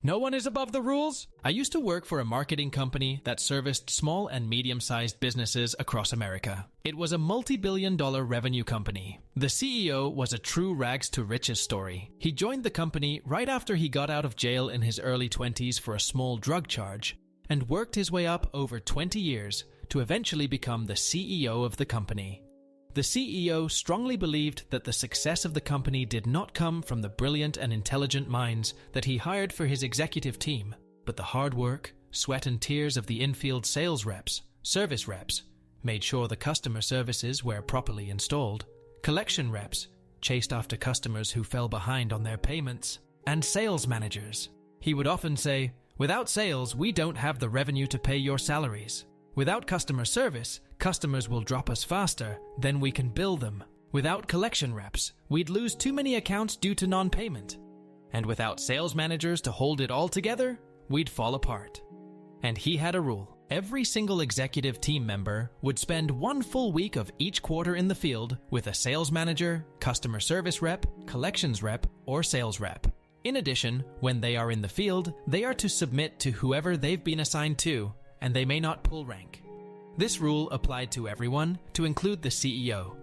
No one is above the rules? I used to work for a marketing company that serviced small and medium-sized businesses across America. It was a multi-billion-dollar revenue company. The CEO was a true rags to riches story. He joined the company right after he got out of jail in his early 20s for a small drug charge and worked his way up over 20 years to eventually become the CEO of the company. The CEO strongly believed that the success of the company did not come from the brilliant and intelligent minds that he hired for his executive team, but the hard work, sweat and tears of the infield sales reps, service reps, made sure the customer services were properly installed, collection reps, chased after customers who fell behind on their payments, and sales managers. He would often say, "Without sales, we don't have the revenue to pay your salaries. Without customer service, customers will drop us faster than we can bill them. Without collection reps, we'd lose too many accounts due to non-payment. And without sales managers to hold it all together, we'd fall apart." And he had a rule. Every single executive team member would spend 1 full week of each quarter in the field with a sales manager, customer service rep, collections rep, or sales rep. In addition, when they are in the field, they are to submit to whoever they've been assigned to, and they may not pull rank. This rule applied to everyone, to include the CEO.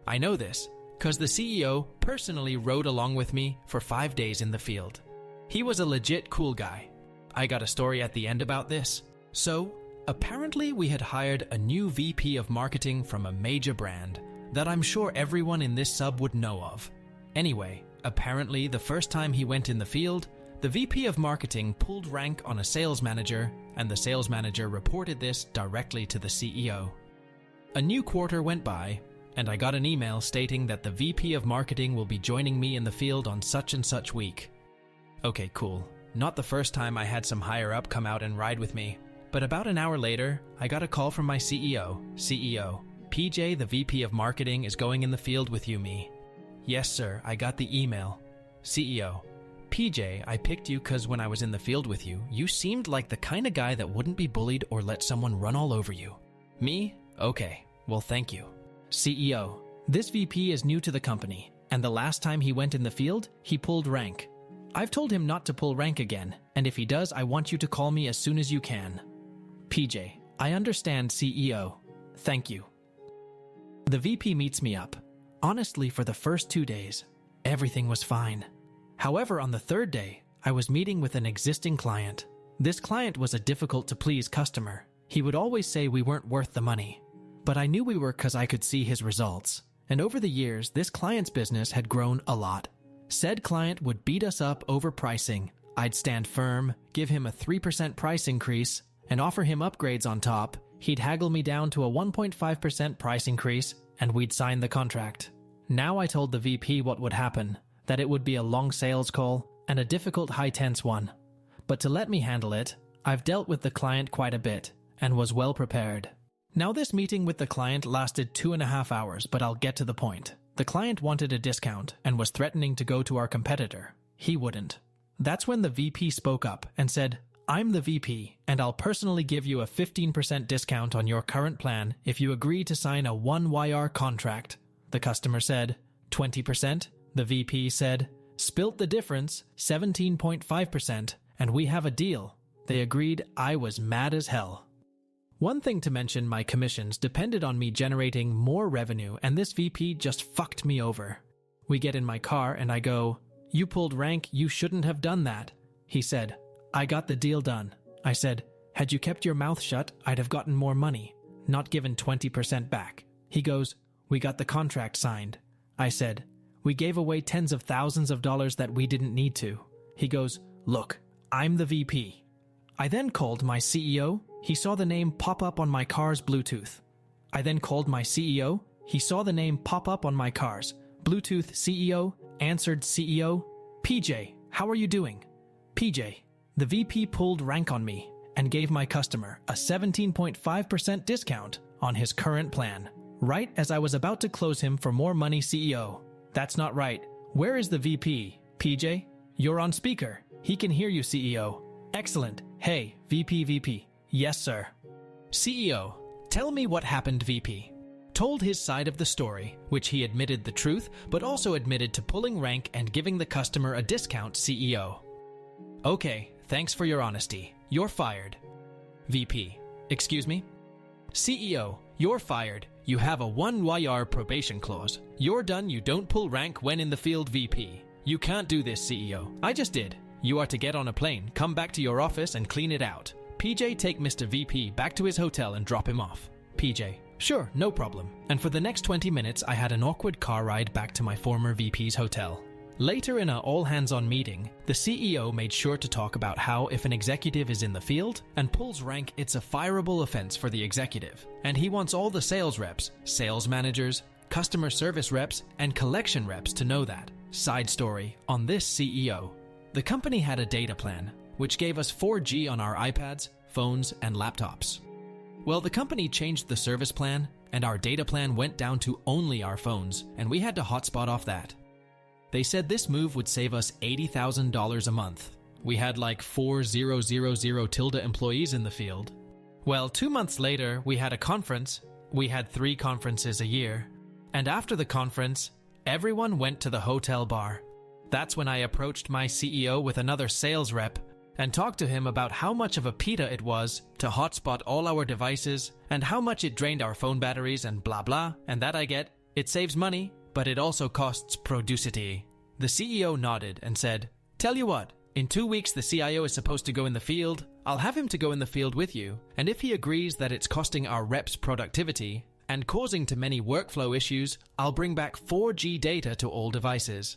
I know this because the CEO personally rode along with me for 5 days in the field. He was a legit cool guy. I got a story at the end about this. So, apparently we had hired a new VP of marketing from a major brand that I'm sure everyone in this sub would know of. Anyway, apparently the first time he went in the field, the VP of marketing pulled rank on a sales manager, and the sales manager reported this directly to the CEO. A new quarter went by, and I got an email stating that the VP of marketing will be joining me in the field on such and such week. Okay, cool. Not the first time I had some higher up come out and ride with me, but about an hour later, I got a call from my CEO, PJ, the VP of marketing is going in the field with you, me. Yes, sir, I got the email. CEO, PJ, I picked you because when I was in the field with you, you seemed like the kind of guy that wouldn't be bullied or let someone run all over you. Me? Okay, well thank you. CEO, this VP is new to the company, and the last time he went in the field, he pulled rank. I've told him not to pull rank again, and if he does, I want you to call me as soon as you can. PJ, I understand, CEO. Thank you. The VP meets me up. Honestly, for the first 2 days, everything was fine. However, on the third day, I was meeting with an existing client. This client was a difficult-to-please customer. He would always say we weren't worth the money. But I knew we were because I could see his results. And over the years, this client's business had grown a lot. Said client would beat us up over pricing. I'd stand firm, give him a 3% price increase, and offer him upgrades on top. He'd haggle me down to a 1.5% price increase, and we'd sign the contract. Now I told the VP what would happen, that it would be a long sales call and a difficult high-tense one. But to let me handle it, I've dealt with the client quite a bit and was well prepared. Now this meeting with the client lasted 2.5 hours, but I'll get to the point. The client wanted a discount and was threatening to go to our competitor. He wouldn't. That's when the VP spoke up and said, "I'm the VP, and I'll personally give you a 15% discount on your current plan if you agree to sign a 1YR contract." The customer said, 20%. The VP said, "Spilt the difference, 17.5%, and we have a deal." They agreed. I was mad as hell. One thing to mention, my commissions depended on me generating more revenue, and this VP just fucked me over. We get in my car and I go, "You pulled rank, you shouldn't have done that." He said, "I got the deal done." I said, "Had you kept your mouth shut, I'd have gotten more money, not given 20% back." He goes, "We got the contract signed." I said, "We gave away tens of thousands of dollars that we didn't need to." He goes, "Look, I'm the VP." I then called my CEO. He saw the name pop up on my car's Bluetooth. I then called my CEO. He saw the name pop up on my car's Bluetooth. CEO answered. CEO, "PJ, how are you doing?" "PJ, the VP pulled rank on me and gave my customer a 17.5% discount on his current plan. Right as I was about to close him for more money." CEO, "That's not right. Where is the VP? PJ, you're on speaker. He can hear you." CEO, "Excellent. Hey, VP. Yes, sir." CEO, "Tell me what happened." VP told his side of the story, which he admitted the truth, but also admitted to pulling rank and giving the customer a discount. CEO, "Okay, Thanks for your honesty. You're fired. VP: Excuse me? CEO: You're fired. You have a 1YR probation clause. You're done. You don't pull rank when in the field. VP: You can't do this, CEO. I just did. You are to get on a plane, come back to your office and clean it out. PJ: Take Mr. VP back to his hotel and drop him off. PJ: Sure, no problem. And for the next 20 minutes, I had an awkward car ride back to my former VP's hotel. Later in an all-hands-on meeting, the CEO made sure to talk about how if an executive is in the field and pulls rank, it's a fireable offense for the executive. And he wants all the sales reps, sales managers, customer service reps, and collection reps to know that. Side story on this CEO. The company had a data plan, which gave us 4G on our iPads, phones, and laptops. Well, the company changed the service plan, and our data plan went down to only our phones, and we had to hotspot off that. They said this move would save us $80,000 a month. We had like 4000 employees in the field. Well, 2 months later, we had a conference. We had 3 conferences a year. And after the conference, everyone went to the hotel bar. That's when I approached my CEO with another sales rep and talked to him about how much of a pita it was to hotspot all our devices and how much it drained our phone batteries and blah blah, and that I get. It saves money, but it also costs producity. The CEO nodded and said, Tell you what, in 2 weeks the CIO is supposed to go in the field. I'll have him to go in the field with you, and if he agrees that it's costing our reps productivity and causing too many workflow issues, I'll bring back 4G data to all devices.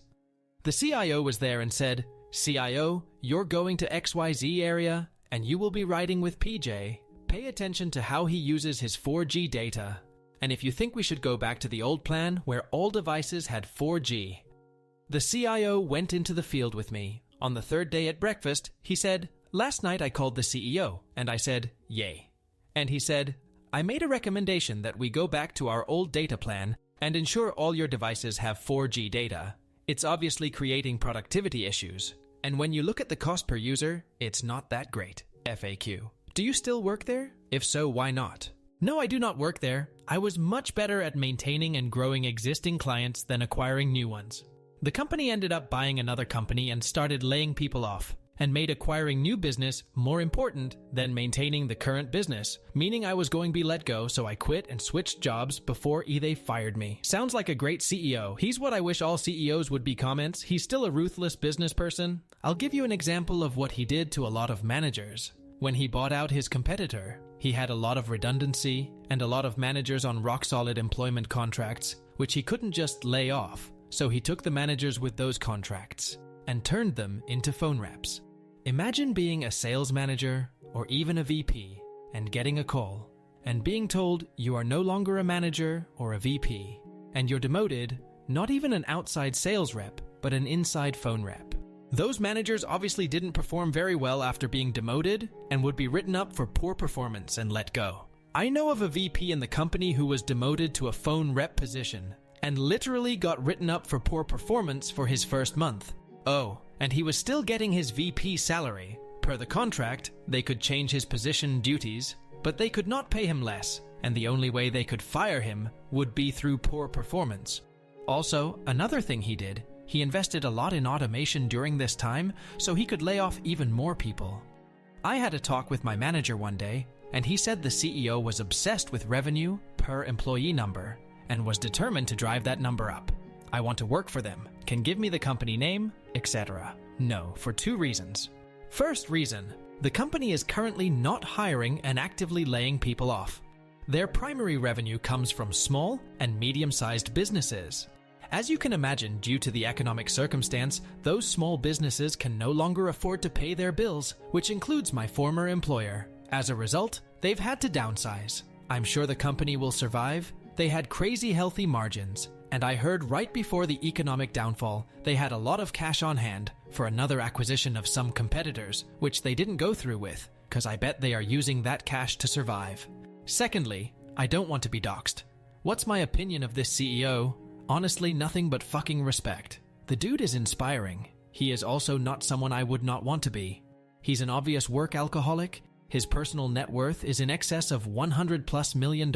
The CIO was there and said, CIO, you're going to XYZ area and you will be riding with PJ. Pay attention to how he uses his 4G data. And if you think we should go back to the old plan where all devices had 4G. The CIO went into the field with me. On the 3rd day at breakfast, he said, Last night I called the CEO and I said, Yay. And he said, I made a recommendation that we go back to our old data plan and ensure all your devices have 4G data. It's obviously creating productivity issues. And when you look at the cost per user, it's not that great. FAQ. Do you still work there? If so, why not? No, I do not work there. I was much better at maintaining and growing existing clients than acquiring new ones. The company ended up buying another company and started laying people off, and made acquiring new business more important than maintaining the current business, meaning I was going to be let go, so I quit and switched jobs before they fired me. Sounds like a great CEO. He's what I wish all CEOs would be. Comments. He's still a ruthless business person. I'll give you an example of what he did to a lot of managers. When he bought out his competitor, he had a lot of redundancy and a lot of managers on rock-solid employment contracts, which he couldn't just lay off. So he took the managers with those contracts and turned them into phone reps. Imagine being a sales manager or even a VP and getting a call and being told you are no longer a manager or a VP and you're demoted, not even an outside sales rep, but an inside phone rep. Those managers obviously didn't perform very well after being demoted and would be written up for poor performance and let go. I know of a VP in the company who was demoted to a phone rep position and literally got written up for poor performance for his first month. Oh, and he was still getting his VP salary. Per the contract, they could change his position duties, but they could not pay him less, and the only way they could fire him would be through poor performance. Also, another thing he did, he invested a lot in automation during this time so he could lay off even more people. I had a talk with my manager one day, and he said the CEO was obsessed with revenue per employee number and was determined to drive that number up. I want to work for them, can give me the company name, etc. No, for 2 reasons. First reason, the company is currently not hiring and actively laying people off. Their primary revenue comes from small and medium-sized businesses. As you can imagine, due to the economic circumstance, those small businesses can no longer afford to pay their bills, which includes my former employer. As a result, they've had to downsize. I'm sure the company will survive. They had crazy healthy margins, and I heard right before the economic downfall, they had a lot of cash on hand for another acquisition of some competitors, which they didn't go through with, because I bet they are using that cash to survive. Secondly, I don't want to be doxxed. What's my opinion of this CEO? Honestly, nothing but fucking respect. The dude is inspiring. He is also not someone I would not want to be. He's an obvious work alcoholic. His personal net worth is in excess of $100+ million,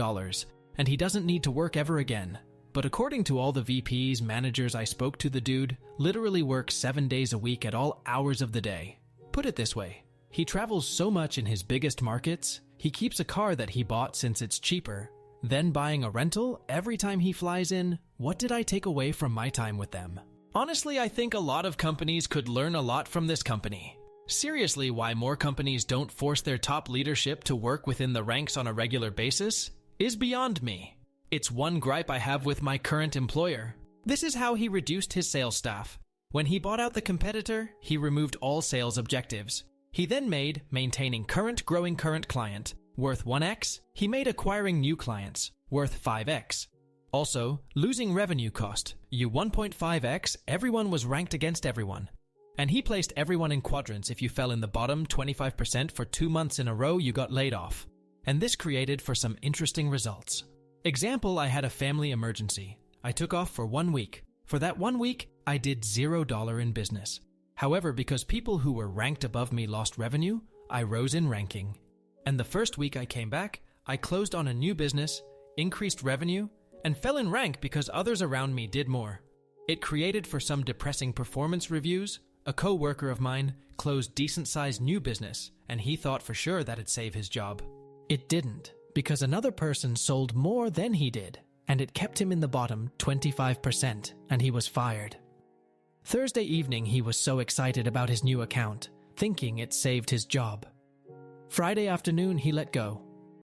and he doesn't need to work ever again. But according to all the VPs, managers I spoke to, the dude literally works 7 days a week at all hours of the day. Put it this way, He travels so much in his biggest markets, he keeps a car that he bought since it's cheaper, then buying a rental every time he flies in. What did I take away from my time with them? Honestly, I think a lot of companies could learn a lot from this company. Seriously, why more companies don't force their top leadership to work within the ranks on a regular basis is beyond me. It's one gripe I have with my current employer. This is how he reduced his sales staff. When he bought out the competitor, he removed all sales objectives. He then made maintaining growing current client worth 1x, he made acquiring new clients worth 5x. Also, losing revenue cost you 1.5x, everyone was ranked against everyone. And he placed everyone in quadrants. If you fell in the bottom 25% for 2 months in a row, you got laid off. And this created for some interesting results. Example, I had a family emergency. I took off for 1 week. For that 1 week, I did $0 in business. However, because people who were ranked above me lost revenue, I rose in ranking. And the first week I came back, I closed on a new business, increased revenue, and fell in rank because others around me did more. It created for some depressing performance reviews. A co-worker of mine closed decent-sized new business, and he thought for sure that'd save his job. It didn't, because another person sold more than he did, and it kept him in the bottom 25%, and he was fired. Thursday evening, he was so excited about his new account, thinking it saved his job. Friday afternoon, he let go.